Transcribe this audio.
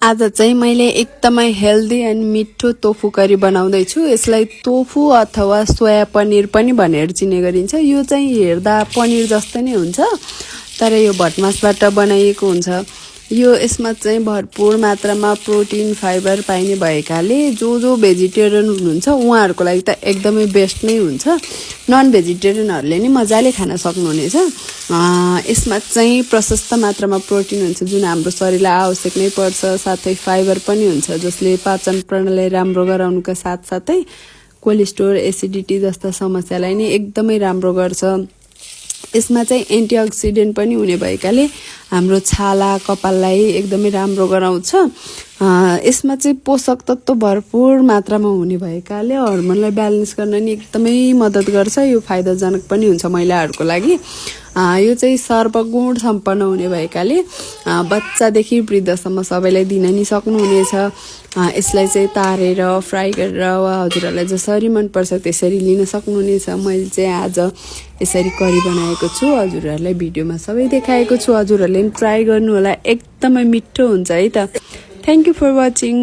आज चाहिँ मैले एकदमै हेल्दी एन्ड मिठो टोफु करी बनाउँदै छु। यसलाई टोफु अथवा सोया पनिर पनि भनेर चिने गरिन्छ। यो चाहिँ हेर्दा पनिर जस्तै नै हुन्छ, तर यो भटमासबाट बनाइएको हुन्छ। यो यसमा चाहिँ भरपूर मात्रामा प्रोटिन फाइबर पाइने भएकाले जो भेजिटेरियन हुनुहुन्छ उहाँहरूको लागि त एकदमै बेस्ट नै हुन्छ। नन भेजिटेरियनहरूले नि मजाले खान सक्नुहुनेछ। यसमा चाहिँ प्रशस्त मात्रामा प्रोटिन हुन्छ जुन हाम्रो शरीरलाई आवश्यक नै पर्छ, साथै फाइबर पनि हुन्छ जसले पाचन प्रणालीलाई राम्रो गराउनुका साथसाथै कोलेस्ट्रोल, एसिडिटी जस्ता समस्यालाई नि एकदमै राम्रो गर्छ। यसमा चाहिँ एन्टिअक्सिडेन्ट पनि हुने भएकाले हाम्रो छाला कपाललाई एकदमै राम्रो गराउँछ। यसमा चाहिँ पोषक तत्त्व भरपूर मात्रामा हुने भएकाले हर्मोनलाई ब्यालेन्स गर्न नि एकदमै मद्दत गर्छ। यो फाइदाजनक पनि हुन्छ महिलाहरूको लागि। यो चाहिँ सर्वगुण सम्पन्न हुने भएकाले बच्चादेखि वृद्धसम्म सबैलाई दिन नि सक्नुहुनेछ। यसलाई चाहिँ तारेर फ्राई गरेर वा हजुरहरूलाई जसरी मनपर्छ त्यसरी लिन सक्नुहुनेछ। मैले चाहिँ आज यसरी करी बनाएको छु, हजुरहरूलाई भिडियोमा सबै देखाएको छु। हजुरहरूले पनि ट्राई गर्नु होला, एकदमै मिठो हुन्छ है त। Thank you for watching.